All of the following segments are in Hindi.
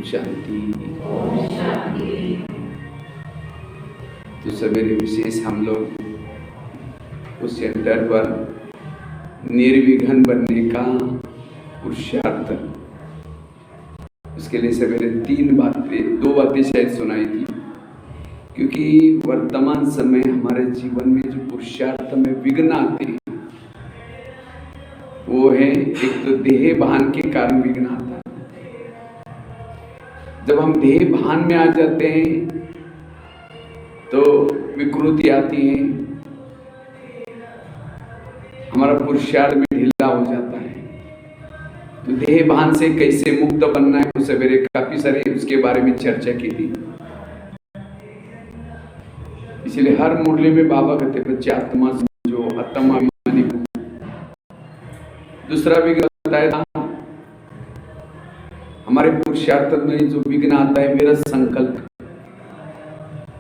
शांति। तो सवेरे विशेष हम लोग उस सेंटर पर निर्विघ्न बनने का पुरुषार्थ, उसके लिए सवेरे दो बातें शायद सुनाई थी। क्योंकि वर्तमान समय हमारे जीवन में जो पुरुषार्थ में विघ्न आते हैं वो है, एक तो देह भान के कारण विघ्न आता है। जब हम देह भान में आ जाते हैं तो विकृति आती है, हमारा पुरुषार्थ में ढीला हो जाता है। तो देह भान से कैसे मुक्त बनना है, वो सवेरे काफी सारे उसके बारे में चर्चा की थी। इसलिए हर मुरली में बाबा कहते बच्चे आत्मा समझो, आत्मा अभिमानी हो। दूसरा विघ्न बताया था, हमारे पुरुषार्थ में जो विघ्न आता है विरत संकल्प।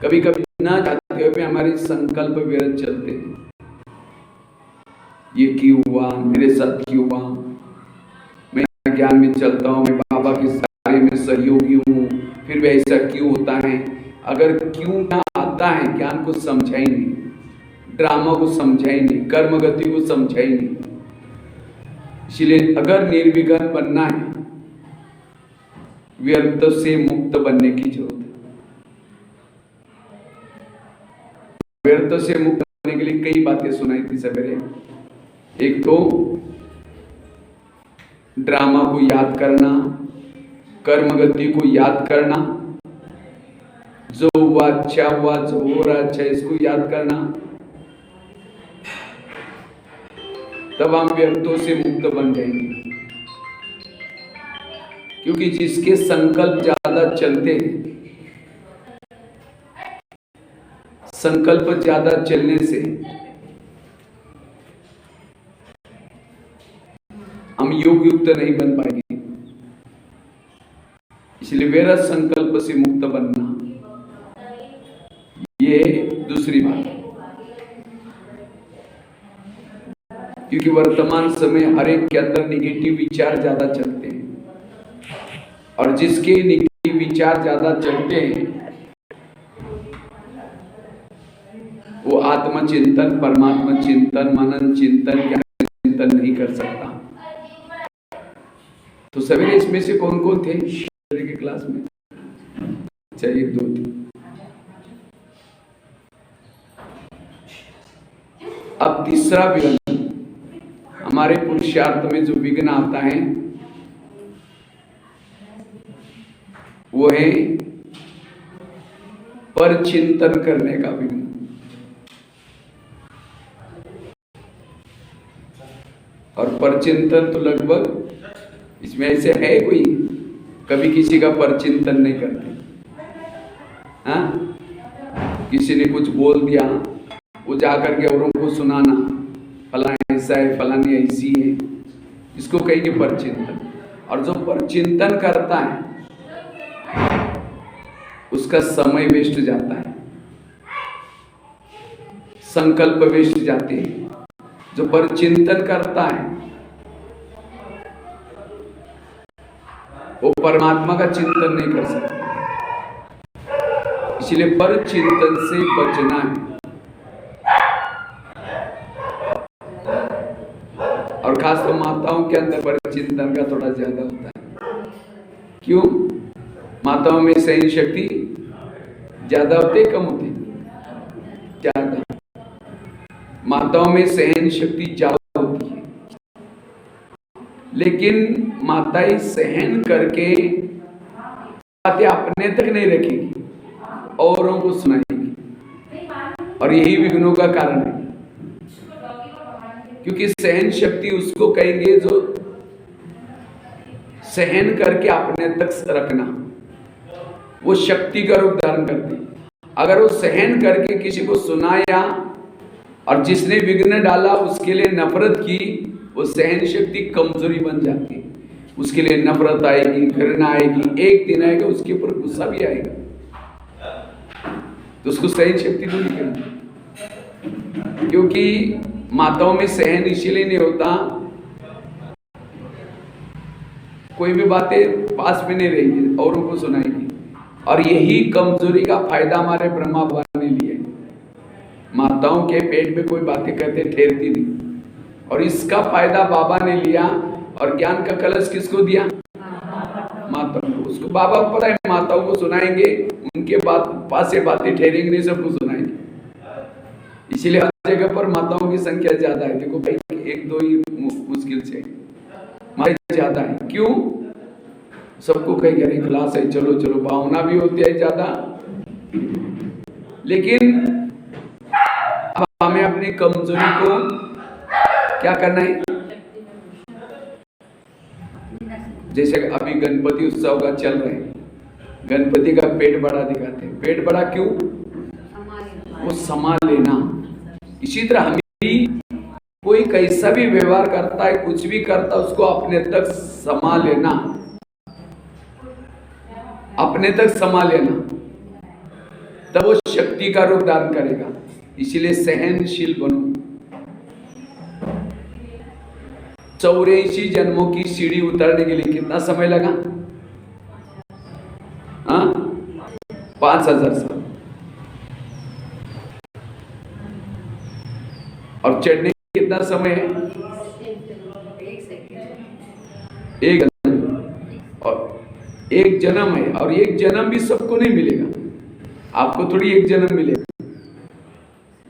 कभी कभी ना चाहते हुए हमारे संकल्प विरत चलते हैं। ये क्यों हुआ, मेरे साथ क्यों हुआ, मैं ज्ञान में चलता हूँ, मैं बाबा के सारे में सहयोगी हूँ, फिर भी ऐसा क्यों होता है। अगर क्यों ना आता है, ज्ञान को समझा ही नहीं, ड्रामा को समझा ही नहीं, कर्म गति को समझा ही नहीं। इसलिए अगर निर्विघ्न बनना है, व्यर्थ से मुक्त बनने की जरूरत है। व्यर्थ से मुक्त बनने के लिए कई बातें सुनाई थी सवेरे। एक तो ड्रामा को याद करना, कर्म गति को याद करना, जो हुआ अच्छा हुआ, जो हो रहा अच्छा इसको याद करना, तब हम व्यर्थों से मुक्त बन जाएंगे। क्योंकि जिसके संकल्प ज्यादा चलते हैं, संकल्प ज्यादा चलने से हम योग युक्त नहीं बन पाएंगे। इसलिए विरत संकल्प से मुक्त बनना, ये दूसरी बात। क्योंकि वर्तमान समय हर एक के अंदर निगेटिव विचार ज्यादा चलते हैं, और जिसके निगेटिव विचार ज्यादा चलते हैं वो आत्मचिंतन, परमात्मा चिंतन, मनन चिंतन, ज्ञान चिंतन नहीं कर सकता। तो सवेरे इसमें से कौन कौन थे के क्लास में? चाहिए दो थे। अब तीसरा विघ्न, हमारे पुरुषार्थ में जो विघ्न आता है वो है पर चिंतन करने का विघ्न। और परचिंतन तो लगभग इसमें ऐसे है कोई कभी किसी का परचिंतन नहीं करते। हाँ, किसी ने कुछ बोल दिया, वो जाकर के औरों को सुनाना, फलाना ऐसा है, फलानी ऐसी है, इसको कहेंगे परचिंतन। और जो परचिंतन करता है उसका समय वेस्ट जाता है, संकल्प वेस्ट जाते हैं। जो परचिंतन करता है वो परमात्मा का चिंतन नहीं कर सकता। इसलिए परचिंतन से बचना है। और खास तो माताओं के अंदर परचिंतन का थोड़ा ज्यादा होता है। क्यों? माताओं में सहन शक्ति ज्यादा होती, कम होती? ज्यादा। माताओं में सहन शक्ति ज्यादा होती है, लेकिन माताएं सहन करके बातें अपने तक नहीं रखेगी, औरों को सुनाएगी। और यही विघ्नों का कारण है। क्योंकि सहन शक्ति उसको कहेंगे जो सहन करके अपने तक रखना, वो शक्ति का रूप धारण करती। अगर वो सहन करके किसी को सुनाया और जिसने विघ्न डाला उसके लिए नफरत की, वो सहन शक्ति कमजोरी बन जाती है। उसके लिए नफरत आएगी, घृणा आएगी, एक दिन आएगा उसके ऊपर गुस्सा भी आएगा, तो उसको सहन शक्ति तो नहीं करनी। क्योंकि माताओं में सहन इसीलिए नहीं होता, कोई भी बातें पास में नहीं रहेंगी, औरों को सुनाएंगी। और यही कमजोरी का फायदा हमारे ब्रह्मा बाबा ने लिया। माताओं के पेट में कोई बातें कहते ठहरती नहीं, और इसका फायदा बाबा ने लिया। और ज्ञान का कलश किसको दिया? माताओं को। उसको बाबा को पता है माताओं को सुनाएंगे, उनके पास से बातें ठहरेंगे नहीं, सबको सुनाएंगे। इसीलिए हर जगह पर माताओं की संख्या ज्यादा है। देखो भाई, एक दो ही मुश्किल से माता ज्यादा है। क्यों? सबको कहीं अरे क्लास है, चलो चलो, भावना भी होती है ज्यादा। लेकिन अब हमें अपनी कमजोरी को क्या करना है? जैसे अभी गणपति उत्सव का चल रहा है, गणपति का पेट बड़ा दिखाते हैं। पेट बड़ा क्यों? वो समा लेना। इसी तरह हमें भी कोई कैसा भी व्यवहार करता है, कुछ भी करता है, उसको अपने तक समा लेना, अपने तक समा लेना, तब वो शक्ति का रूप धारण करेगा। इसीलिए सहनशील बनो। 84 जन्मों की सीढ़ी उतरने के लिए कितना समय लगा? 5000 साल। और चढ़ने कितना समय है? एक जन्म। और एक जन्म है, और एक जन्म भी सबको नहीं मिलेगा। आपको थोड़ी एक जन्म मिलेगा,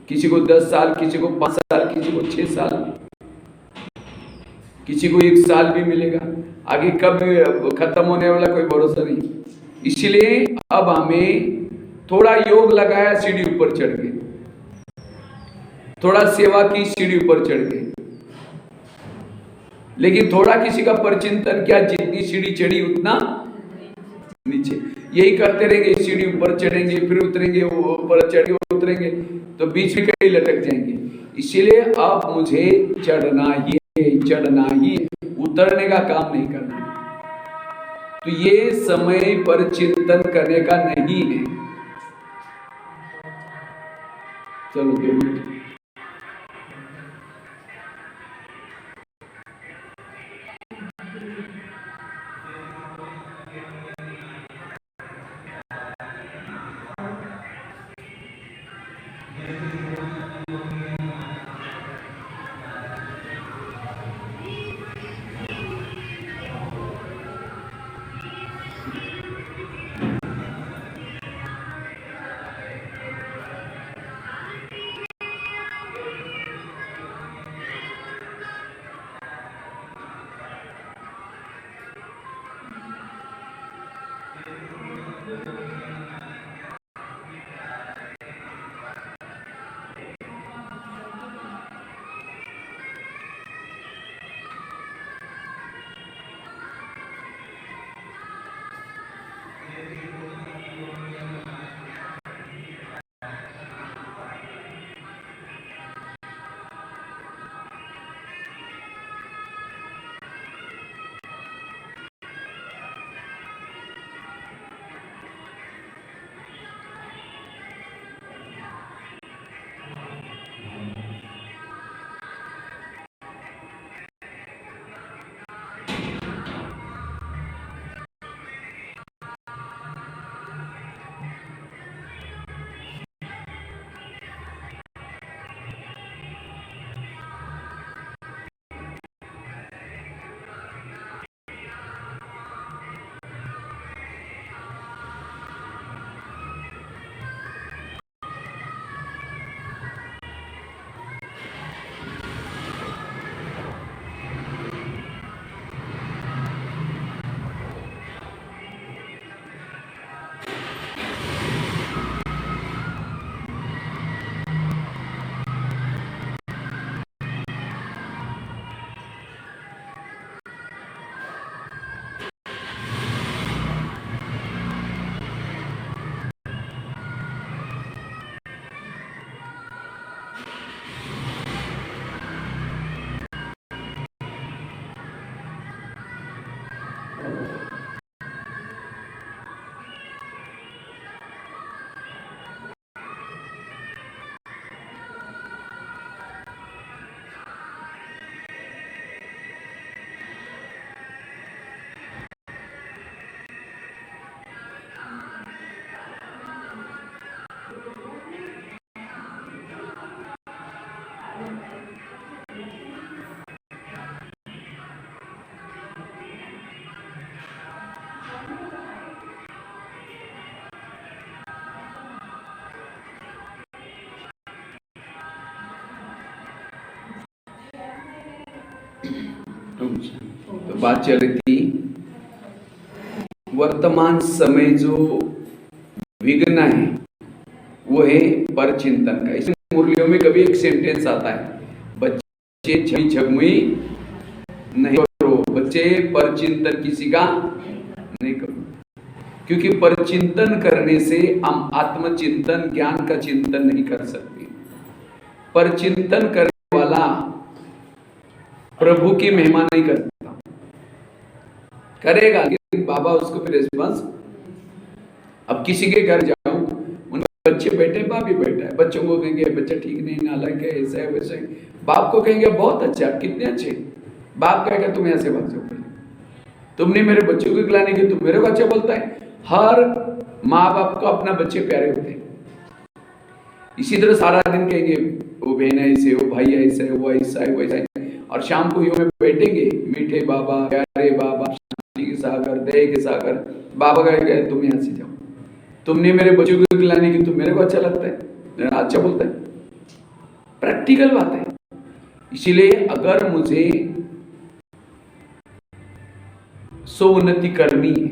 किसी को 10 साल, किसी को 5 साल, किसी को 6 साल, किसी को 1 साल भी मिलेगा। आगे कब खत्म होने वाला कोई भरोसा नहीं। इसलिए अब हमें थोड़ा योग लगाया, सीढ़ी ऊपर चढ़ गए, थोड़ा सेवा की, सीढ़ी ऊपर चढ़ गए। लेकिन थोड़ा किसी का परिचिंतन किया, जितनी सीढ़ी चढ़ी उतना नीचे। यही करते रहेंगे, सीढ़ी ऊपर चढ़ेंगे, फिर उतरेंगे, ऊपर चढ़ेंगे, उतरेंगे, तो बीच में कहीं लटक जाएंगे। इसीलिए अब मुझे चढ़ना ही, चढ़ना ही, उतरने का काम नहीं करना। तो ये समय पर चिंतन करने का नहीं है। चलो 2 मिनट। बात चल रही थी, वर्तमान समय जो विघ्न है वो है परचिंतन का। इस मुरलियों में कभी एक सेंटेंस आता है, बच्चे झगमुई नहीं करो, बच्चे परचिंतन किसी का नहीं करो, क्योंकि परचिंतन करने से हम आत्मचिंतन ज्ञान का चिंतन नहीं कर सकते। परचिंतन करने वाला प्रभु की महिमा नहीं करता, करेगा लेकिन बाबा उसको फिर रिस्पॉन्स। अब किसी के घर जाऊं, उनके बच्चे बैठे, बाप भी बैठा है, बच्चों को कहेंगे बच्चा ठीक नहीं, नालायक है, ऐसा है वैसा है। बाप को कहेंगे बहुत अच्छा, कितने अच्छे। बाप कहेगा तुम यहाँ से भाग जाओ, तुमने मेरे बच्चों को खिलाने की, तुम मेरे को अच्छा बोलता है। हर माँ बाप को अपना बच्चे प्यारे होते हैं। इसी तरह सारा दिन कहेंगे वो बहन ऐसे, वो भाई ऐसा है, वो ऐसा है, वैसा है, और शाम को यूं में बैठेंगे, मीठे बाबा, प्यारे बाबा, शांति के सागर, दया के सागर। बाबा कहेगा तुम यहाँ से जाओ, तुमने मेरे बच्चों को खिलाने की, तुम मेरे को अच्छा लगता है, अच्छा बोलता है। प्रैक्टिकल बात है। इसीलिए अगर मुझे सोन्नति करनी है,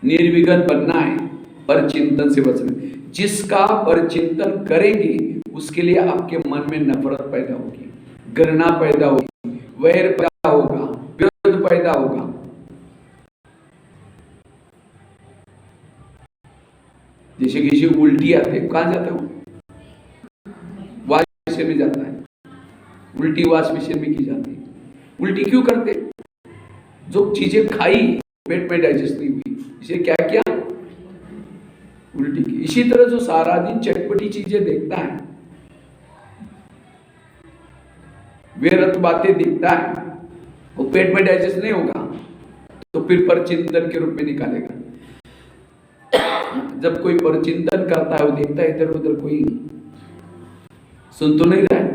निर्विघ्न बनना है, परचिंतन से बचना, जिसका परचिंतन करेंगे उसके लिए आपके मन में नफरत पैदा होगी, घृणा पैदा होगी, वैर पैदा होगा, विरोध पैदा होगा। जैसे किसी को उल्टी आती है, कहां जाता है? वॉश बेसिन में जाता है। उल्टी वॉश बेसिन में की जाती है। उल्टी क्यों करते? जो चीजें खाई पेट में डाइजेस्ट नहीं हुई, इसे क्या किया? उल्टी की। इसी तरह जो सारा दिन चटपटी चीजें देखता है, व्यर्थ बातें देखता है, वो पेट में डाइजेस्ट नहीं होगा तो फिर परचिंतन के रूप में निकालेगा। जब कोई परचिंतन करता है, वो देखता है इधर उधर कोई सुन तो नहीं रहा है।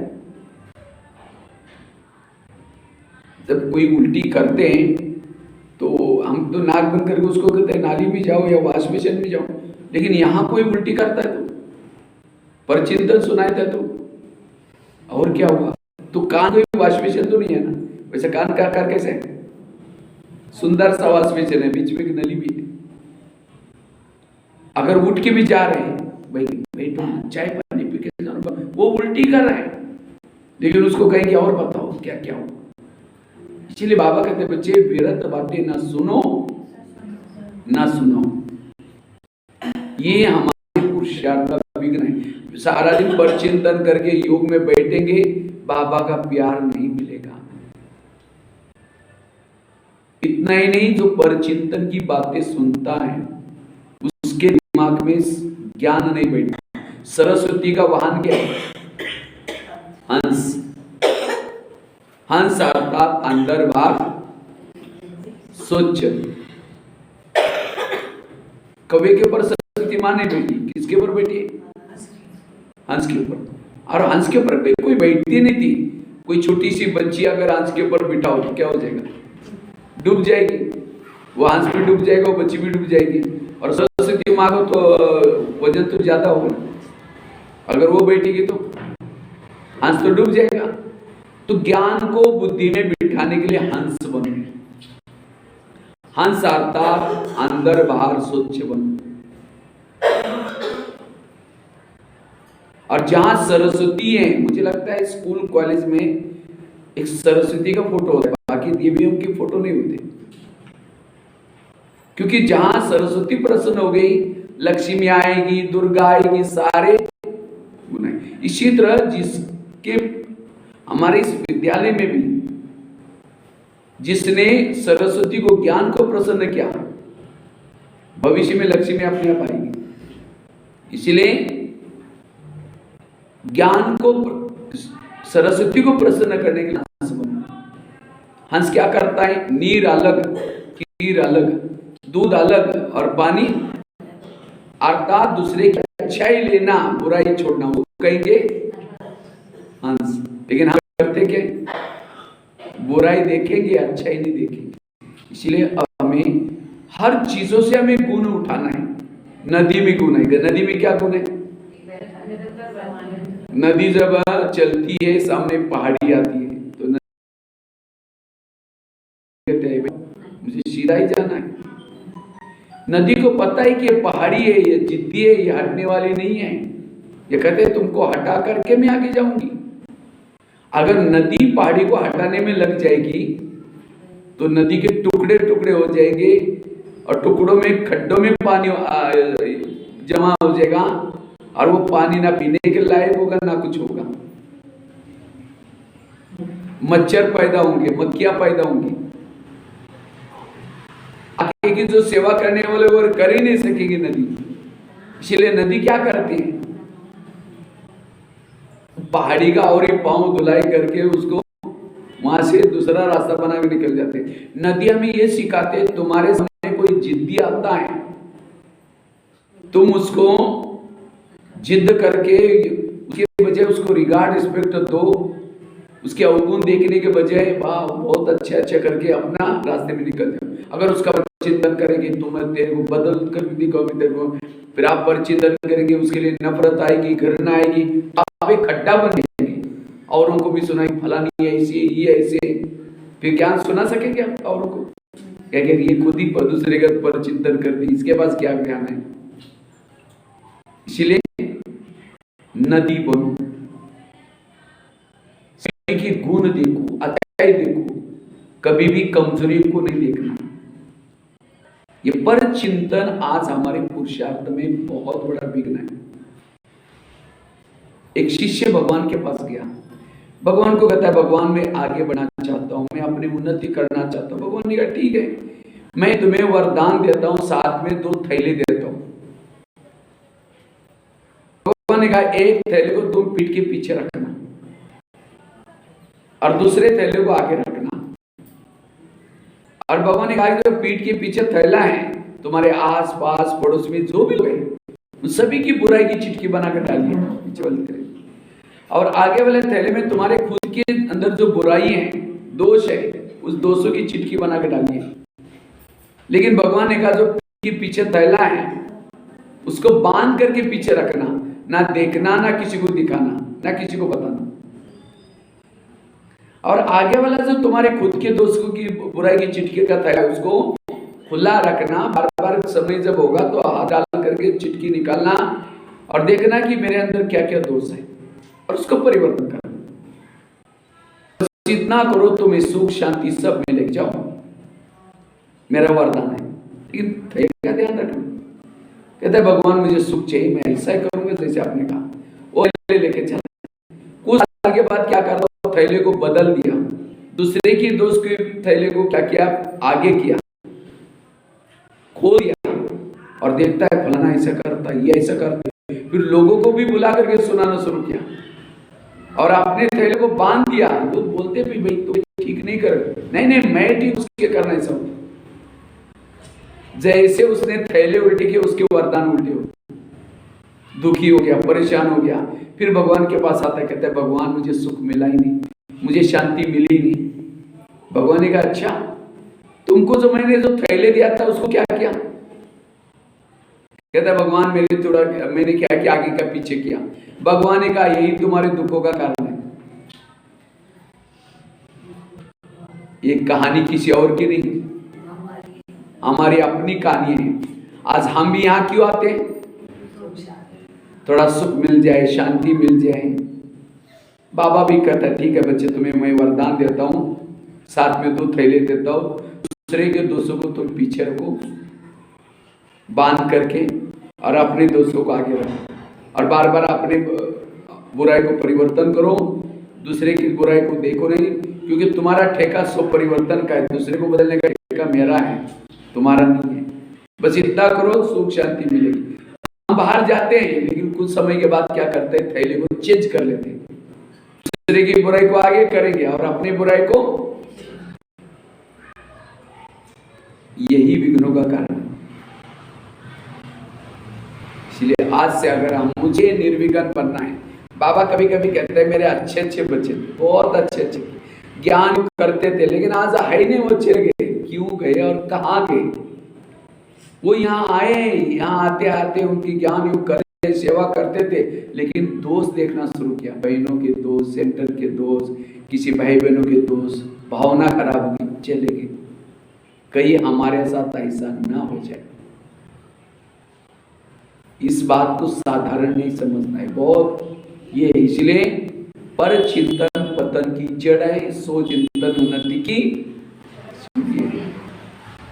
जब कोई उल्टी करते हैं तो हम तो नाक बंद करके उसको कहते हैं नाली में जाओ या वॉश बेसिन में जाओ, लेकिन यहां कोई उल्टी करता है तो परचिंतन सुनाई था तो और क्या हुआ? तो कान कोई वॉश बेसिन तो नहीं है ना, वैसे कान का आकार कैसे है? सुंदर सा वॉश बेसिन है, बीच में एक नली भी है। अगर उठ के भी जा रहे हैं, भाई बैठो चाय पानी पी के जाओ, वो उल्टी कर रहा है, लेकिन उसको कहेंगे और बताओ क्या क्या हो। इसलिए बाबा कहते बच्चे व्यर्थ बातें ना सुनो, ना सुनो। ये हमारे पुरुषार्थ का विघ्न है। सारा दिन परचिंतन करके योग में बैठेंगे, बाबा का प्यार नहीं मिलेगा। इतना ही नहीं, जो परचिंतन की बातें सुनता है उसके दिमाग में ज्ञान नहीं बैठता। सरस्वती का वाहन क्या है? हंस। हंस अर्थात अंदर बाहर स्वच्छ। कौवे के ऊपर सरस्वती मां नहीं बैठी, किसके ऊपर बैठी है? हंस के ऊपर। और हंस के ऊपर कोई बैठती नहीं थी। कोई छोटी सी बच्ची अगर हंस के ऊपर बिठाओ तो क्या हो जाएगा? डूब जाएगी। वो हंस भी डूब जाएगा, वो बच्ची भी डूब जाएगी। और सरस्वती मां को तो वजन तो ज्यादा होगा, अगर वो बैठेगी तो हंस तो डूब जाएगा। तो ज्ञान को बुद्धि में बिठाने के लिए हंस बनो। हंस अर्थात अंदर बाहर स्वच्छ बनो। और जहां सरस्वती है, मुझे लगता है स्कूल कॉलेज में एक सरस्वती का फोटो होता है, बाकी देवियों की फोटो नहीं होती, क्योंकि जहां सरस्वती प्रसन्न हो गई, लक्ष्मी आएगी, दुर्गा आएगी, सारे। इसी तरह जिसके हमारे इस विद्यालय में भी जिसने सरस्वती को ज्ञान को प्रसन्न किया, भविष्य में लक्ष्मी अपने आप आएगी। इसलिए ज्ञान को, सरस्वती को प्रसन्न करने के लिए हंस बनो। हंस क्या करता है? नीर अलग, खीर अलग, दूध अलग और पानी, अर्थात दूसरे की अच्छाई लेना, बुराई छोड़ना, वो कहेंगे हंस। लेकिन हम करते क्या? बुराई देखेंगे, अच्छाई नहीं देखेंगे। इसलिए अब हमें हर चीजों से हमें गुण उठाना है। नदी में गुण है। नदी में क्या गुण है? नदी जब चलती है, सामने पहाड़ी आती है तो कहते हैं मुझे सीधा ही जाना है। नदी को पता है कि ये पहाड़ी है, ये जिद्दी है, ये हटने वाली नहीं है। ये कहते हैं तुमको हटा करके मैं आगे जाऊंगी। अगर नदी पहाड़ी को हटाने में लग जाएगी तो नदी के टुकड़े टुकड़े हो जाएंगे और टुकड़ों में खड्डों में पानी जमा हो जाएगा और वो पानी ना पीने के लायक होगा ना कुछ होगा। मच्छर पैदा होंगे, मक्खियां पैदा होंगी। आगे की जो सेवा करने वाले वो कर ही नहीं सकेंगे नदी। इसलिए नदी क्या करती है, पहाड़ी का और ही पांव धुलाई करके उसको वहां से दूसरा रास्ता बना के निकल जाते। नदी हमें ये सिखाते, तुम्हारे सामने कोई जिद्दी आता है, तुम उसको जिद करके उसके बजाय उसको रिगार्ड रिस्पेक्ट दो, उसके अवगुण देखने के बजाय वाह बहुत अच्छा करके अपना रास्ते में निकल जाओ। अगर उसका चिंतन करेंगे तुम तेरे को बदल कर दिखाओगे तेरे को, फिर आप पर चिंतन करेंगे, उसके लिए नफरत आएगी, घृणा आएगी, आप एक खड्डा बन जाएंगे। औरों को भी सुनाएंगे फलानी ऐसी, ये ऐसे, फिर क्या सुना सकेंगे आप औरों को? क्या कह ये खुद ही पर दूसरे के पर चिंतन करती, इसके पास क्या ज्ञान है? इसलिए नदी बनो, सभी की गुण देखो, अच्छाई देखो, कभी भी कमजोरी को नहीं देखना। ये पर चिंतन आज हमारे पुरुषार्थ में बहुत बड़ा विघ्न है। एक शिष्य भगवान के पास गया, भगवान को कहता है भगवान मैं आगे बढ़ना चाहता हूं, मैं अपनी उन्नति करना चाहता हूं। भगवान ने कहा ठीक है, मैं तुम्हें वरदान देता हूं, साथ में 2 थैले देता हूं। भगवान ने कहा एक थैले को तुम पीठ के पीछे रखना और दूसरे थैले को आगे रखना। और भगवान ने कहा कि जो पीठ के पीछे थैला है, तुम्हारे आस पास पड़ोस में जो भी लोग उन सभी की बुराई की चिटकी बनाकर डालिए पीछे वाले थैले, और आगे वाले थैले में तुम्हारे खुद के अंदर जो बुराई है, दोष है, उस दोषों की चिटकी बनाकर डालिए। लेकिन भगवान ने कहा जो पीठ के पीछे थैला है उसको बांध करके पीछे रखना, ना देखना, ना किसी को दिखाना, ना किसी को बताना। और आगे वाला जो तुम्हारे खुद के दोस्तों की बुराई की चिटकी का थैला उसको खुला रखना। बार बार समय जब होगा तो हाथ डाल करके चिटकी निकालना और देखना कि मेरे अंदर क्या क्या दोष है और उसको परिवर्तन करना। जितना करो तुम्हें सुख शांति सब में लेके जाओ, मेरा वरदान है। लेकिन थैले का ध्यान रखना। कहता है भगवान मुझे सुख चाहिए, मैं ऐसा ही करूंगा जैसे आपने कहा। वो लेके चला। कुछ साल के बाद क्या कर, थैले को बदल दिया, दूसरे की दोस्त के थैले को क्या किया, आगे किया, खोल दिया और देखता है फलाना ऐसा करता है, ये ऐसा करता है। फिर लोगों को भी बुला करके सुनाना शुरू किया और अपने थैले को बांध दिया। लोग बोलते भी भाई तो ठीक नहीं कर, नहीं मैं ठीक उसके करना है सब। जैसे उसने थैले उल्टे किए उसके वरदान उल्टे हो, दुखी हो गया, परेशान हो गया। फिर भगवान के पास आता है, कहता है भगवान मुझे सुख मिला ही नहीं, मुझे शांति मिली नहीं। भगवान ने कहा अच्छा तुमको जो मैंने जो थैले दिया था उसको क्या किया? कहता है भगवान मैंने क्या किया, आगे का पीछे किया। भगवान ने कहा यही तुम्हारे दुखों का कारण है। ये कहानी किसी और की नहीं, हमारी अपनी कहानी है। आज हम भी यहाँ क्यों आते हैं? थोड़ा सुख मिल जाए, शांति मिल जाए। बाबा भी कहता है ठीक है बच्चे तुम्हें मैं वरदान देता हूँ, साथ में 2 थैले देता हूँ, दूसरे के दोस्तों को तुम पीछे रखो बांध करके और अपने दोस्तों को आगे रखो और बार बार अपने बुराई को परिवर्तन करो, दूसरे की बुराई को देखो नहीं, क्योंकि तुम्हारा ठेका सब परिवर्तन का है, दूसरे को बदलने का ठेका मेरा है, तुम्हारा नहीं है। बस इतना करो, सुख शांति मिलेगी। हम बाहर जाते हैं लेकिन कुछ समय के बाद क्या करते हैं, थैले को चेंज कर लेते हैं, दूसरे की बुराई को आगे करेंगे और अपनी बुराई को। यही विघ्नों का कारण है। इसलिए आज से अगर हम मुझे निर्विघ्न बनना है, बाबा कभी कभी कहते हैं मेरे अच्छे अच्छे बच्चे बहुत अच्छे ज्ञान करते थे लेकिन आज है नहीं, वो चले गए। क्यों गए और कहाँ गए? वो यहाँ आए, यहाँ आते आते उनकी ज्ञान युग करते सेवा करते थे, लेकिन दोस्त देखना शुरू किया, बहनों के दोस्त, सेंटर के दोस्त, किसी भाई बहनों के दोस्त, भावना खराब होगी, चले गए। कहीं हमारे साथ ऐसा ना हो जाए। इस बात को साधारण नहीं समझना है, बहुत ये है। इसलिए पर चिंतन पतन की जड़ है, सो चिंतन उन्नति की।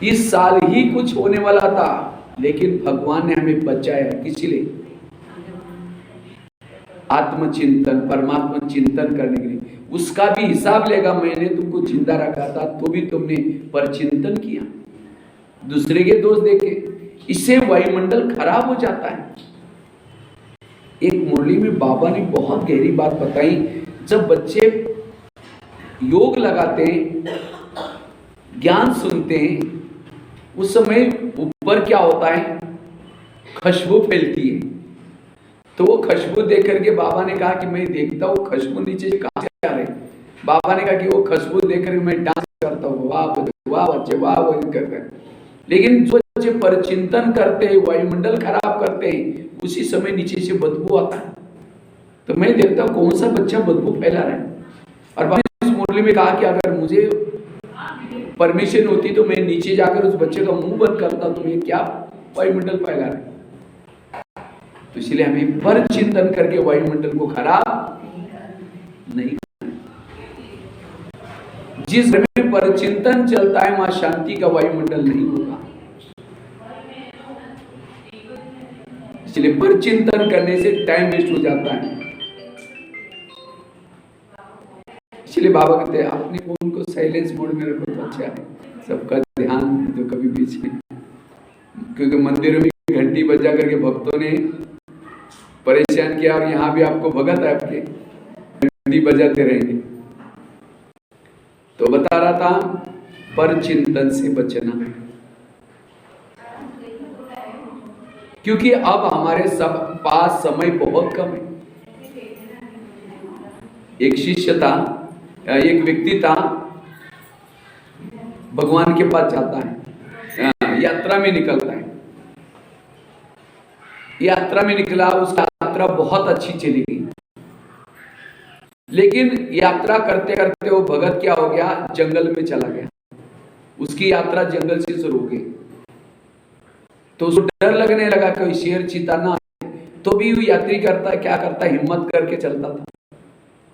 इस साल ही कुछ होने वाला था, लेकिन भगवान ने हमें बचाया। किसी लिए? आत्मचिंतन, परमात्मा चिंतन करने के लिए। उसका भी हिसाब लेगा। मैंने तुमको जिंदा रखा था तो भी तुमने परचिंतन किया, दूसरे के दोष देखे, इससे वायुमंडल खराब हो जाता है। एक मुरली में बाबा ने बहुत गहरी बात बताई। जब बच्चे योग लगाते हैं, ज्ञान सुनते हैं, उस समय ऊपर क्या होता है? खुशबू फैलती है। तो वो खुशबू देख करके बाबा ने कहा कि मैं देखता हूँ खुशबू नीचे से कहां से आ रही। बाबा ने कहा कि वो खुशबू देख करके मैं डांस करता हूँ, वाह वाह बच्चे वाह वाह करते हैं। लेकिन जो बच्चे परचिंतन करते हैं, वायुमंडल खराब करते हैं, उसी समय नीचे से बदबू आता है। तो मैं देखता हूँ कौन सा बच्चा बदबू फैला रहा है। और बाबा ने इस मुरली में कहा कि अगर मुझे परमिशन होती तो मैं नीचे जाकर उस बच्चे का मुंह बंद करता, तो ये क्या वायुमंडल फैला रहा है। तो इसलिए हमें पर चिंतन करके वायुमंडल को खराब नहीं करना। जिस घर में पर चिंतन चलता है, वहां शांति का वायुमंडल नहीं होगा। इसलिए पर चिंतन करने से टाइम वेस्ट हो जाता है। इसलिए बाबा कहते हैं अपने फोन को साइलेंस मोड में रखो तो अच्छा है, सबका ध्यान तो कभी बीच में। क्योंकि मंदिरों में घंटी बजा करके भक्तों ने परेशान किया, और यहाँ भी आपको भगत है आपके घंटी बजाते रहेंगे। तो बता रहा था पर चिंतन से बचना, क्योंकि अब हमारे सब पास समय बहुत कम है। एक शिष्य था, एक व्यक्ति था, भगवान के पास जाता है, यात्रा में निकलता है। यात्रा में निकला, उसकी यात्रा बहुत अच्छी चली गई। लेकिन यात्रा करते करते वो भगत क्या हो गया? जंगल में चला गया। उसकी यात्रा जंगल से शुरू हो गई। तो उसको डर लगने लगा कोई शेर चीता ना आए। तो भी वो यात्री करता क्या करता, हिम्मत करके चलता था।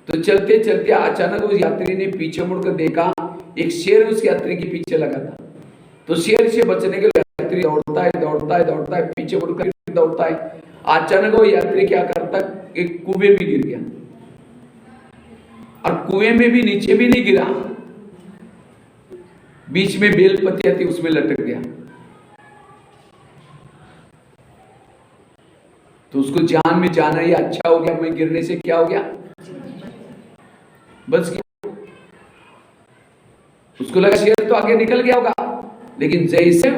तो चलते चलते अचानक उस यात्री ने पीछे मुड़कर देखा, एक शेर उस यात्री के पीछे लगा था। तो शेर से बचने के लिए यात्री दौड़ता है दौड़ता है दौड़ता है, पीछे मुड़कर दौड़ता है। अचानक वो यात्री क्या करता, एक कुएं में गिर गया। और कुएं में भी नीचे भी नहीं गिरा, बीच में बेलपतियां थी, उसमें लटक गया। तो उसको जान में जाना ही अच्छा हो गया, मैं गिरने से क्या हो गया, बच गया। उसको लगा शेर तो आगे निकल गया होगा, लेकिन जैसे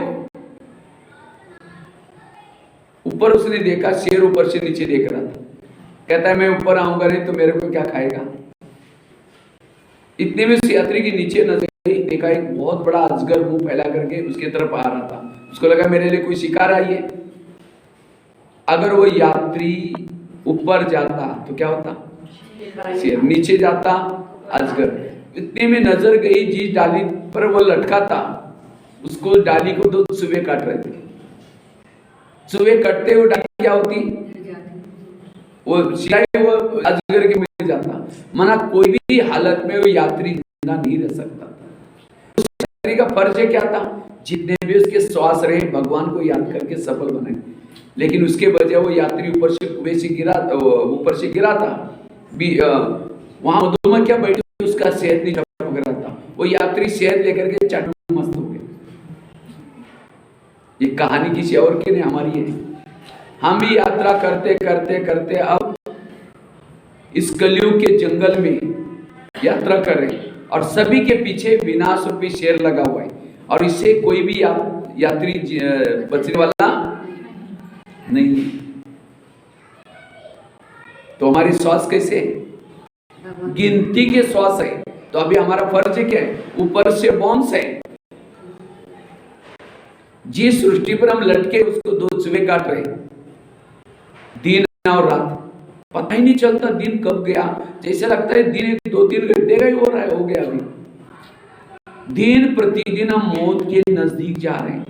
ऊपर उसने देखा, शेर ऊपर से नीचे देख रहा था। कहता है मैं ऊपर आऊंगा नहीं तो मेरे को क्या खाएगा। इतने में यात्री की नीचे नजर गई, देखा एक बहुत बड़ा अजगर मुंह फैला करके उसके तरफ आ रहा था। उसको लगा मेरे लिए कोई शिकार आई है। अगर वो यात्री ऊपर जाता तो क्या होता, शेर, नीचे जाता अजगर। इतने में नजर गई जिस डाली पर वो लटका था, उसको डाली को दो सुबह काट रहे थे। सुबह कटते हुए डाली क्या होती, वो सिलाई वो अजगर के मिल जाता। माना कोई भी हालत में वो यात्री जिंदा नहीं रह सकता। उस यात्री का फर्ज क्या था, जितने भी उसके श्वास रहे भगवान को याद करके सफल बने। लेकिन उसके बजाय वो यात्री ऊपर से कुएं से गिरा, ऊपर से गिरा था। वहां मधुमक्खियां बैठी, उसका शहद नहीं टपक रहा था। वो यात्री शहद लेकर के चाट में मस्त हो गया। ये कहानी किसी और की नहीं, हमारी है। हम भी यात्रा करते करते करते अब इस कलयुग के जंगल में यात्रा कर रहे हैं, और सभी के पीछे विनाश रूपी शेर लगा हुआ है, और इससे कोई भी यात्री बचने वाला नहीं। तो हमारी श्वास कैसे, गिनती के श्वास है। तो अभी हमारा फर्ज क्या है, ऊपर से बॉम्ब्स है। जिस सृष्टि पर हम लटके उसको दो सुबह काट रहे, दिन और रात, पता ही नहीं चलता दिन कब गया। जैसे लगता है दिन 2-3 घंटे का ही हो रहा है, हो गया अभी। दिन प्रतिदिन हम मौत के नजदीक जा रहे हैं।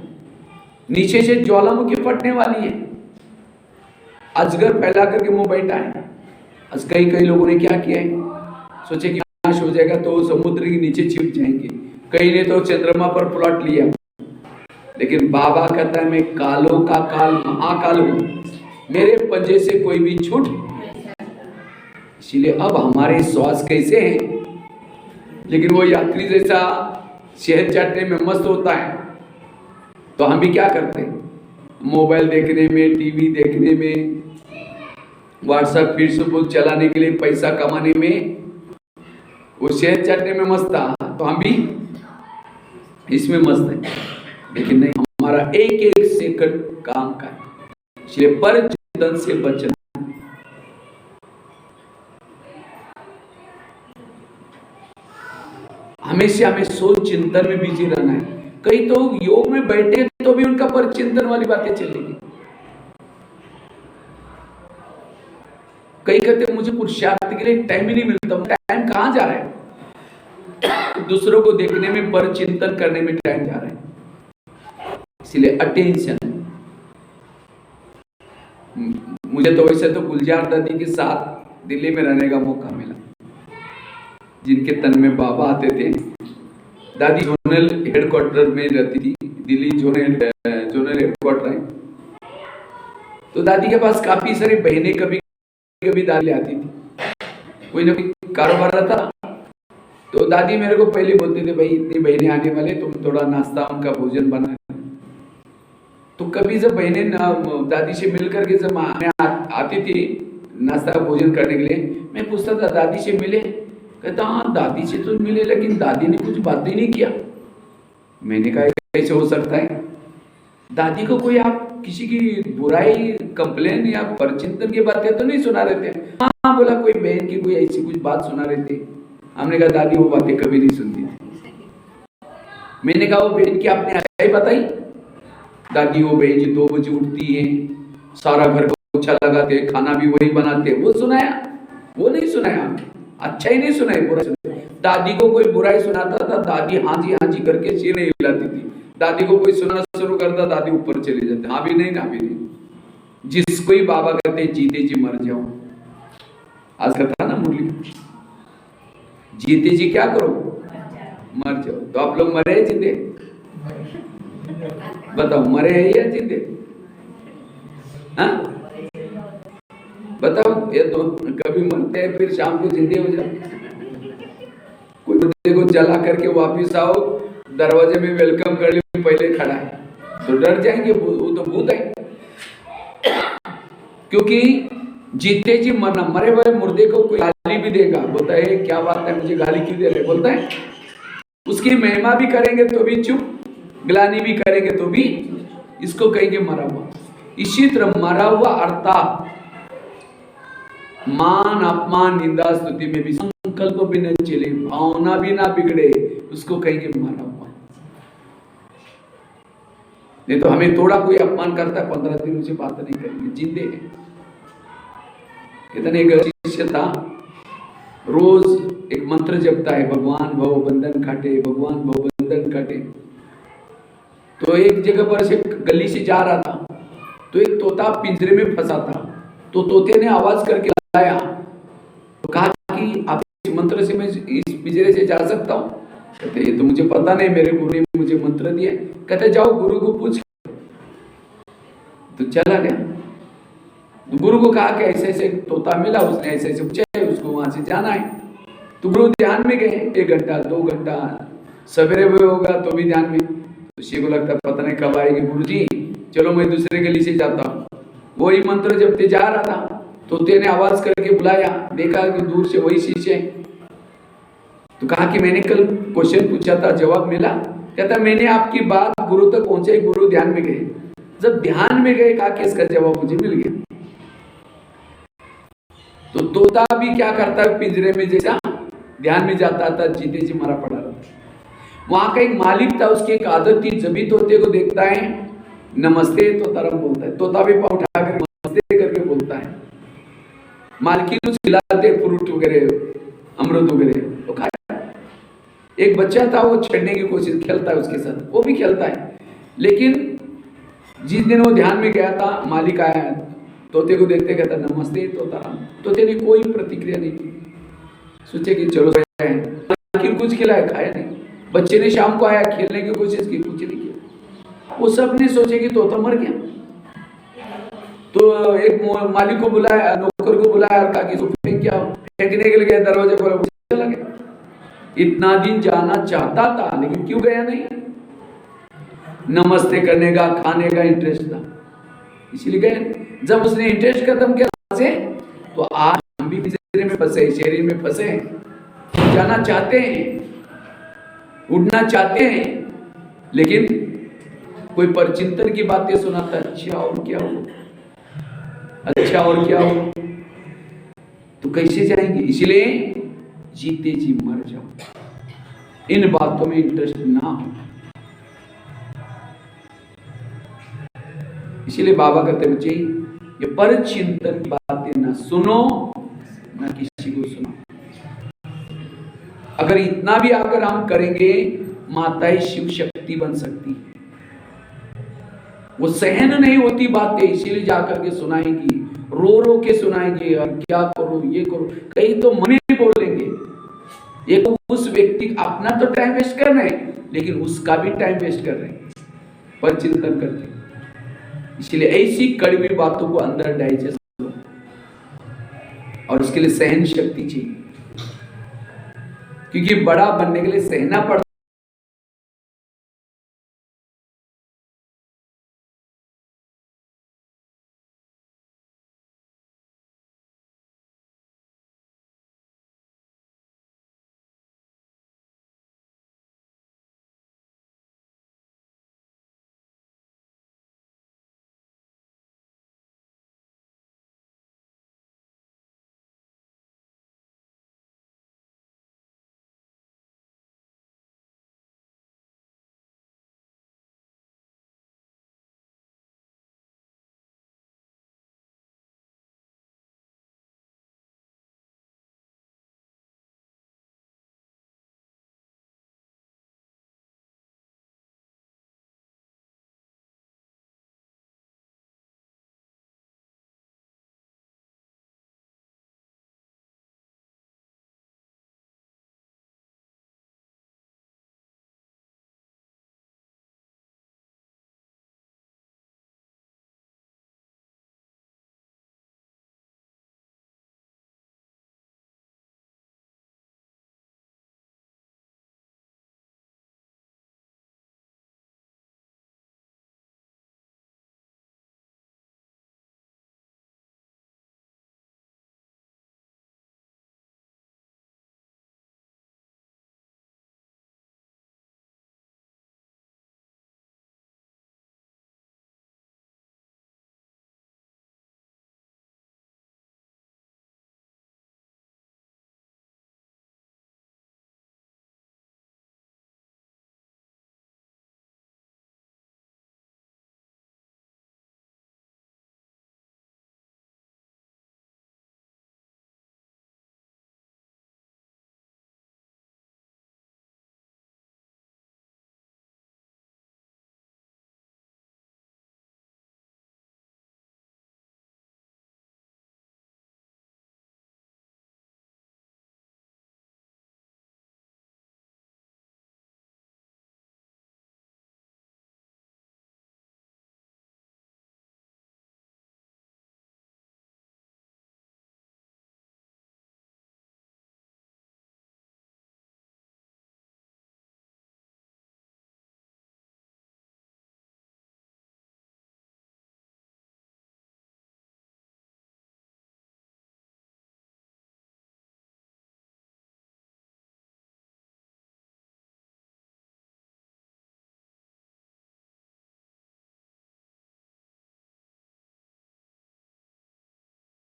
नीचे से ज्वालामुखी फटने वाली है। अजगर फैला करके मुंह बैठा है। आज कई लोगों ने क्या किया है, सोचे कि नाश हो जाएगा तो समुद्र के नीचे छिप जाएंगे। कई ने तो चंद्रमा पर प्लॉट लिया। लेकिन बाबा कहता है मैं कालों का काल महाकाल हूं, मेरे पंजे से कोई भी छूट। इसलिए अब हमारे श्वास कैसे हैं, लेकिन वो यात्री जैसा शहद चाटने में मस्त होता है, तो हम भी क्या करते हैं, मोबाइल देखने में, टीवी देखने में, व्हाट्सएप फेसबुक चलाने के लिए, पैसा कमाने में, वो शहद चाटने में मस्त था, तो हम भी इसमें मस्त है। लेकिन नहीं, हमारा एक एक सेकंड काम का है। इसलिए पर चिंतन से बचना। हमेशा हमें सोच चिंतन में बिजी रहना है। कई तो योग में बैठे तो भी उनका पर चिंतन वाली बातें चलेगी। कई कहते मुझे पुरुषार्थ के लिए टाइम ही नहीं मिलता। टाइम कहां जा रहा है? दूसरों को देखने में, पर चिंतन करने में टाइम जा रहा है। इसलिए अटेंशन। मुझे तो वैसे तो गुलजार दादी के साथ दिल्ली में रहने का मौका मिला, जिनके तन में बाबा आते थे। दादी जोनल हेडक्वार्टर में रहती थी, दिल्ली जोनल हेडक्वार्टर है। तो दादी के पास काफी सारी बहनें कभी कभी दादी आती थी। कोई ना कोई कारोबार रहता, तो दादी मेरे को पहले बोलते थे, भाई इतनी बहनें आने वाले, तुम थोड़ा नाश्ता उनका भोजन बना। तो कभी जब बहनें दादी से मिलकर के जब आती थी नाश्ता भोजन करने के लिए, मैं पूछता था दादी से मिले? कहता हाँ दादी से तो मिले, लेकिन दादी ने कुछ बात ही नहीं किया। मैंने कहा कैसे हो सकता है? दादी को कोई आप किसी की बुराई, कंप्लेन या परचिंतन की बातें तो नहीं सुना रहे थे? हाँ बोला, कोई बहन की कोई ऐसी कुछ बात सुना रहे थे। हमने कहा दादी वो बातें कभी नहीं सुनती थी। मैंने कहा वो बहन की आपने अच्छाई बताई? दादी वो बहन जी 2 बजे उठती है, सारा घर को अच्छा लगाते, खाना भी वही बनाते, वो सुनाया? वो नहीं सुनाया। अच्छा ही नहीं सुनाई, बुरा सुनाई। दादी को कोई बुराई सुनाता था, दादी हाँ जी करके सिर नहीं हिलाती थी। दादी को कोई सुनाना शुरू करता, दादी ऊपर चले जाते, हाँ भी नहीं ना भी नहीं। जिसको ही बाबा कहते जीते जी मर जाओ। आज कथा ना मुरली, जीते जी क्या करो? मर जाओ। तो आप लोग मरे हैं जिंदे? बताओ, मरे हैं या जिंदे? हाँ बताओ। ये तो कभी मरते हैं फिर शाम को जिंदे हो जाते। कोई मुर्दे को जला करके वापिस आओ, दरवाजे में वेलकम कर ले, पहले खड़ा है, तो डर जाएंगे, वो तो भूत है। क्योंकि जीते जी मरना, मरे हुए मुर्दे को कोई गाली भी देगा, बोलता है क्या बात है, मुझे गाली क्यों दे रहे? बोलता है उसकी महिमा भी करेंगे तो भी चुप, ग्लानी भी करेंगे तो भी इसको कहेंगे मरा हुआ। इसी तरह मरा हुआ अर्थात मान अपमान निंदा स्तुति में भी संकल्प भी न चले, भावना भी ना बिगड़े, उसको कहेंगे मरा हुआ। नहीं तो हमें थोड़ा कोई अपमान करता है, 15 दिन उसे बात नहीं करेंगे, जिंदे हैं। इतने एक शिष्य था, रोज एक मंत्र जपता है, भगवान भव बंधन काटे, भगवान भव बंधन काटे। तो एक जगह पर से गली से जा रहा था, तो एक तोता पिंजरे में फंसा था। तो तोते ने आवाज करके लाया, तो कहा कि आप इस मंत्र से मैं इस पिंजरे से जा सकता हूँ? कहते ये तो मुझे पता नहीं, मेरे गुरु ने मुझे मंत्र दिया। कहते जाओ गुरु को पूछ। तो चला गया, तो गुरु को कहा कि ऐसे ऐसे तोता मिला, उसने ऐसे ऐसे पूछा, उसको वहां से जाना है। तो गुरु ध्यान में गए, 1 घंटा 2 घंटा, सवेरे हुए होगा तो भी ध्यान में। उसी को लगता पता नहीं कब आएगी गुरुजी, चलो मैं दूसरे गली से जाता हूँ। वही मंत्र जपते जा रहा था, तोते ने आवाज करके बुलाया, देखा कि दूर से वही शिष्य। तो कहा कि मैंने कल क्वेश्चन पूछा था, जवाब मिला? कहता मैंने आपकी बात गुरु तक पहुंचाई, गुरु ध्यान में गए। जब ध्यान में गए, कहा कि इसका जवाब मुझे मिल गया। तो तोता भी क्या करता है, पिंजरे में जैसा ध्यान में जाता था, जीते जी मरा पड़ा रहता। वहां का एक मालिक था, उसकी एक आदत थी, जब भी तोते को देखता है नमस्ते तो तरम बोलता है। तोता भी पाँव उठाकर नमस्ते करके बोलता है। मालकिन उसे खिलाते फ्रूट वगैरह, अमृत वगैरह, तो खाया। एक बच्चा था, वो छेड़ने की कोशिश, खेलता है उसके साथ, वो भी खेलता है, लेकिन जिस दिन वो ध्यान में गया था, मालिक आया, तोते को देखते कहता नमस्ते तोता। तोते ने कोई प्रतिक्रिया नहीं की, सोचे कि चलो लेकिन कुछ खिलाया, खाया नहीं। बच्चे ने शाम को आया, खेलने की कोशिश की, कुछ नहीं किया। वो सब ने सोचे कि तोता मर गया। तो एक मालिक को बुलाया, नौकर को बुलाया और कहा कि फेंकने के लिए गया, दरवाजे खोला, चला गया। इतना दिन जाना चाहता था, लेकिन क्यों गया नहीं? नमस्ते करने का, खाने का इंटरेस्ट था, इसलिए गए। जब उसने इंटरेस्ट खत्म किया से, तो आज हम भी शरीर में फंसे, शरीर में फंसे, जाना चाहते हैं, उड़ना चाहते हैं, लेकिन कोई परचिंतन की बातें सुनाता, अच्छा और क्या हो, अच्छा और क्या हो, तो कैसे जाएंगे? इसलिए जीते जी मर जाओ, इन बातों में इंटरेस्ट ना हो। इसीलिए बाबा कहते बच्चे, ये पर चिंतन की बातें ना सुनो, ना किसी को सुनो। अगर इतना भी अगर हम करेंगे, माताएं शिव शक्ति बन सकती है। वो सहन नहीं होती बातें, इसीलिए जाकर के सुनाएंगी, रो रो के सुनाएंगे, और क्या करो, ये करो, कहीं तो मन ही बोलेंगे। ये तो उस व्यक्ति अपना तो टाइम वेस्ट कर रहे हैं, लेकिन उसका भी टाइम वेस्ट कर रहे हैं पर चिंतन करके। इसलिए ऐसी कड़वी बातों को अंदर डाइजेस्ट करो, और उसके लिए सहन शक्ति चाहिए, क्योंकि बड़ा बनने के लिए सहना पड़ता।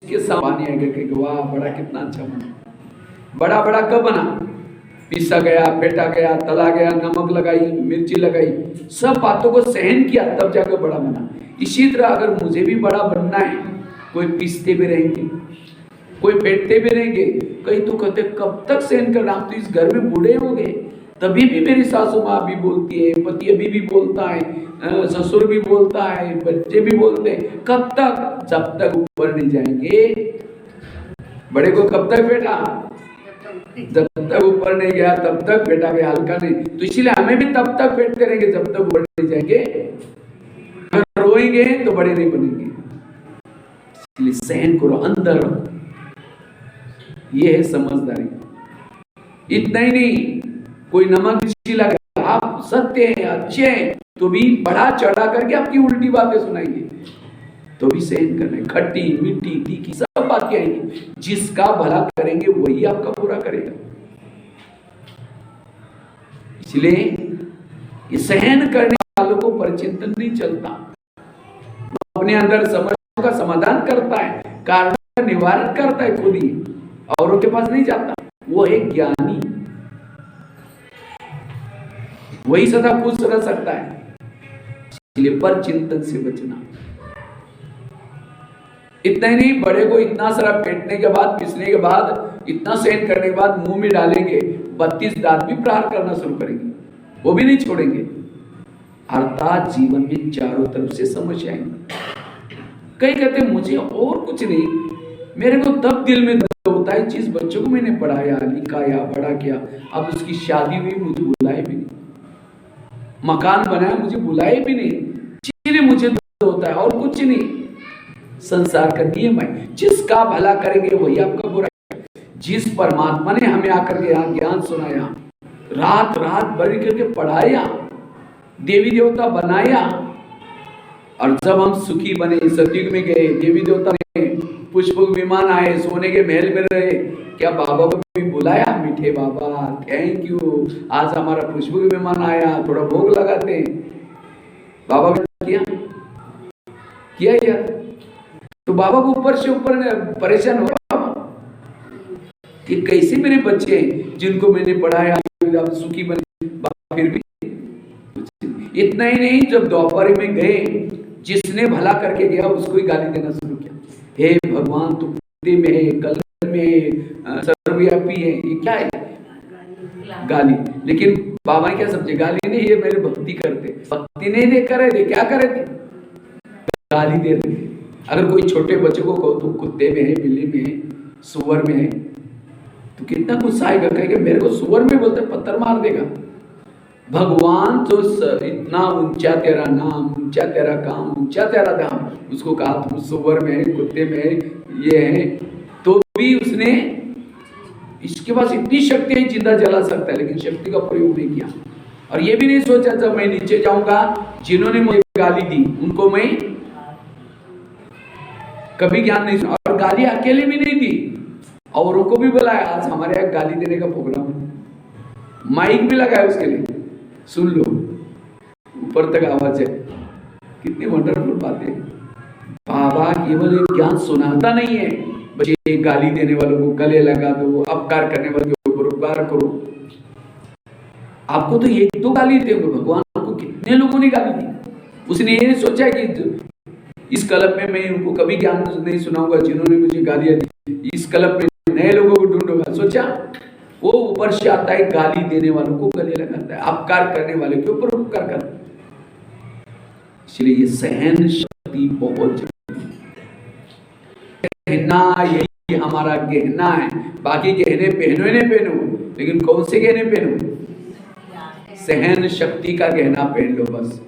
के सामने आएगा कि वाह बड़ा कितना अच्छा बना। बड़ा बड़ा कब बना? पीसा गया, फेंटा गया, तला गया, नमक लगाई, मिर्ची लगाई, सब बातों को सहन किया, तब जाकर बड़ा बना। इसी तरह अगर मुझे भी बड़ा बनना है, कोई पीसते भी रहेंगे, कोई फेंटते भी रहेंगे, कई तो कहते कब तक सहन करना, हम तो इस घर में बूढ़े हो गए, तभी भी मेरी सासू माँ भी बोलती है, पति अभी भी बोलता है, ससुर भी बोलता है, बच्चे भी बोलते हैं। कब तक? जब तक ऊपर नहीं जाएंगे। बड़े को कब तक बेटा? जब तक ऊपर नहीं गया तब तक बेटा भी हल्का नहीं। तो इसीलिए हमें भी तब तक बैठते रहेंगे जब तक ऊपर नहीं जाएंगे। अगर रोएंगे तो बड़े नहीं बनेंगे। इसलिए सहन करो, अंदर रखो, ये है समझदारी। इतना ही नहीं, कोई नमक लगा, आप सत्य हैं, अच्छे हैं, तो भी बढ़ा चढ़ा करके आपकी उल्टी बातें सुनाएंगे, तो भी सहन करना। खट्टी मीठी तीखी सब बातें आएंगी। जिसका भला करेंगे वही आपका बुरा करेगा। इसलिए ये सहन करने वालों को परिचिंतन नहीं चलता। अपने अंदर समस्या का समाधान करता है, कारण का निवारण करता है खुद ही, औरों के पास नहीं जाता। वो है ज्ञानी, वही सदा खुश रह सकता है। इसलिए पर चिंतन से बचना। इतना ही नहीं, बड़े को इतना सारा पेटने के बाद, पिसने के बाद, इतना सहन करने के बाद मुंह में डालेंगे, 32 दांत भी प्रहार करना शुरू करेंगे, वो भी नहीं छोड़ेंगे। अर्थात जीवन में चारों तरफ से समस्याएं। कई कहते मुझे और कुछ नहीं, मेरे को तब दिल में दर्द होता है जिस बच्चों को मैंने पढ़ाया लिखाया बड़ा किया, अब उसकी शादी हुई, मुझे बुलाए भी नहीं, मकान बनाया, मुझे बुलाए भी नहीं, इसलिए मुझे दर्द होता है, और कुछ नहीं। संसार का नियम है, जिसका भला करेंगे वही आपका बुरा है। जिस परमात्मा ने हमें आकर के यहाँ ज्ञान सुनाया, रात रात भर करके पढ़ाया, देवी देवता बनाया, और जब हम सुखी बने, सतयुग में गए, देवी देवता ने पुष्प विमान आए, सोने के महल में रहे, क्या बाबा को भी बुलाया? मीठे बाबा थैंक यू, आज हमारा पुष्प विमान आया, थोड़ा भोग लगाते हैं। बाबा ने किया यार, तो बाबा को ऊपर से ऊपर परेशान हो बाबा कि कैसे मेरे बच्चे हैं जिनको मैंने पढ़ाया, सुखी बने, फिर भी। इतना ही नहीं, जब द्वापर में गए, जिसने भला करके गया उसको ही गाली देना शुरू किया। हे भगवान, तू कुत्ते में है, कलर में है, सर्वव्यापी है, ये क्या है? गाली। लेकिन बाबा ने क्या समझे? गाली नहीं, ये मेरे भक्ति करते, भक्ति नहीं दे करे थे, क्या करे थे? गाली दे रहे थे। अगर कोई छोटे बच्चे को कहो तो कुत्ते में है, बिल्ली में है, सुअर में है, तो कितना गुस्सा आएगा, कहेगा मेरे को सुअर में बोलते पत्थर मार देगा। भगवान तो इतना ऊंचा तेरा नाम, ऊंचा तेरा काम, ऊंचा तेरा धाम, उसको कहा तुम सुअर में है, कुत्ते में है, ये है, तो भी उसने, इसके पास इतनी शक्ति है, जिंदा जला सकता है, लेकिन शक्ति का प्रयोग नहीं किया। और ये भी नहीं सोचा जब मैं नीचे जाऊंगा, जिन्होंने मुझे गाली दी उनको मैं कभी ज्ञान नहीं सुना, और गाली अकेले भी नहीं दी, औरों को भी बुलाया। आज हमारे यहाँ गाली देने का प्रोग्राम है, माइक भी लगाया उसके लिए, सुन लो, ऊपर तक आवाज है। कितनी वंडरफुल बात है। बाबा केवल एक ज्ञान सुनाता नहीं है, बच्चे गाली देने वालों को गले लगा दो, अपकार करने वालों के ऊपर उपकार करो। आपको तो एक दो गाली देते होंगे, भगवान को कितने लोगों ने गाली दी। उसने ये सोचा कि इस कल्प में मैं उनको कभी ज्ञान नहीं सुनाऊंगा जिन्होंने मुझे गालियां दी, इस कल्प में नए लोगों को ढूंढूंगा। सोचा, वो ऊपर से आता है, गाली देने वालों को गले लगाता है, अपकार करने वाले के ऊपर उपकार करता है। इसलिए ये सहन शक्ति बहुत जरूरी है। गहना, यही हमारा गहना है। बाकी गहने पहनो ही नहीं पहनो, लेकिन कौन से गहने पहनो? सहन शक्ति का गहना पहन लो बस।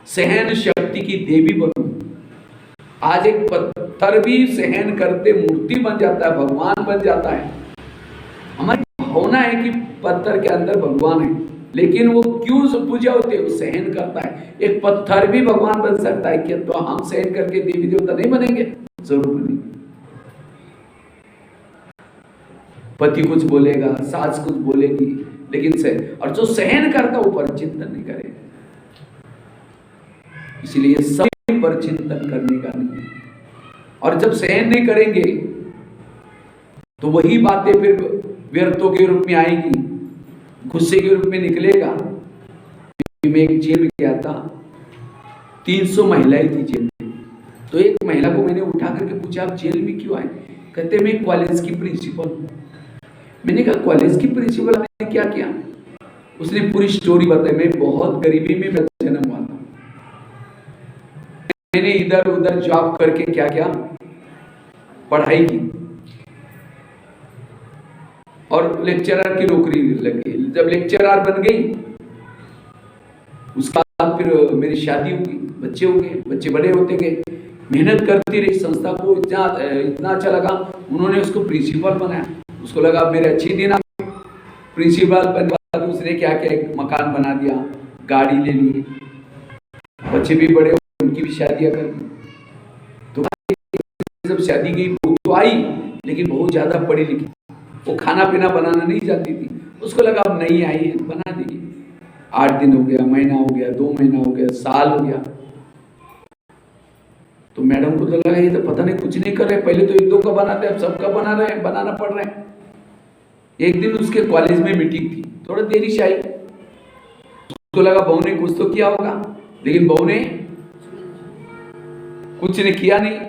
सहन शक्ति की देवी बनो। आज एक पत्थर भी सहन करते मूर्ति बन जाता है, भगवान बन जाता है। हमारी भावना है कि पत्थर के अंदर भगवान है, लेकिन वो क्यों पूजा होती है? वो सहन करता है। एक पत्थर भी भगवान बन सकता है क्या? तो हम सहन करके देवी देवता नहीं बनेंगे? जरूर बनेंगे। पति कुछ बोलेगा, सास कुछ बोलेगी, लेकिन सहन, और जो सहन करता वो पर चिंतन नहीं करेगा। इसलिए सब पर चिंतन करने का नहीं है। और जब सहन नहीं करेंगे तो वही बातें फिर व्यर्थों के रूप में आएगी, गुस्से के रूप में निकलेगा। मैं एक जेल में गया था, 300 महिलाएं थी जेल में। तो एक महिला को मैंने उठा करके पूछा, आप जेल में क्यों आए? कहते मैं कॉलेज की प्रिंसिपल हूं। मैंने कहा कॉलेज की प्रिंसिपल आपने क्या किया? उसने पूरी स्टोरी बताई। मैं बहुत गरीबी में मेरा जन्म हुआ था, मैंने इधर उधर जॉब करके क्या क्या पढ़ाई की और लेक्चरर की नौकरी लगी। जब लेक्चरर बन गई उसके बाद फिर मेरी शादी हो गई, बच्चे हो गए, बच्चे बड़े होते गए, मेहनत करती रही। संस्था को इतना अच्छा लगा, उन्होंने उसको प्रिंसिपल बनाया। उसको लगा मेरे अच्छे दिन आ, प्रिंसिपल बनने के बाद उसने क्या क्या एक मकान बना दिया, गाड़ी ले ली, बच्चे भी बड़े हो, उनकी भी शादियां कर दी। तो जब शादी की तो आई, लेकिन बहुत ज्यादा पढ़ी लिखी, वो खाना पीना बनाना नहीं जानती थी। उसको लगा अब नहीं आई है बना देगी। 8 दिन हो गया, महीना हो गया, 2 महीना हो गया, साल हो गया। तो मैडम को तो लगा ये तो पता नहीं कुछ नहीं कर रहे, पहले तो 1-2 का बनाते, अब सबका बनाना पड़ रहा है। एक दिन उसके कॉलेज में मीटिंग थी, थोड़ा देरी से आई। उसको लगा बहू ने कुछ तो किया होगा, लेकिन बहू ने कुछ ने किया नहीं।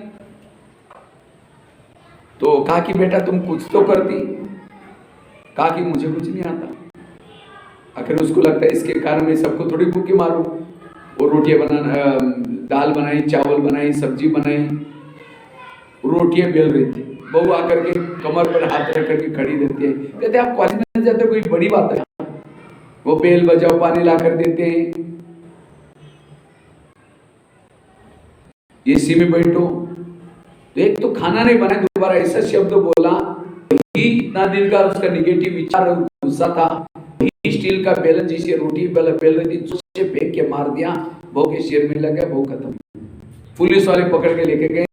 तो कहा कि बेटा तुम कुछ तो करती, कहा कि मुझे कुछ नहीं आता। आखिर उसको लगता है इसके कारण मैं सबको थोड़ी भूखे मारूं। वो रोटियां बनाना, दाल बनाई, चावल बनाई, सब्जी बनाई, रोटियां बेल रही थी। बहू आकर के कमर पर हाथ रख करके खड़ी रहती है, कहते आप कॉलेज में जाते कोई बड़ी बात है? वो बेल बजाओ, पानी ला कर देते हैं, एसी में बैठो। एक तो खाना नहीं बना, दोबारा ऐसा शब्द बोला, इतना दिन का उसका निगेटिव विचार गुस्सा था। स्टील का बेलन जिसे रोटी बेल रही थी, उससे फेंक के मार दिया, बहू के सिर में लग गया, बहू खत्म। पुलिस वाले पकड़ के लेके गए,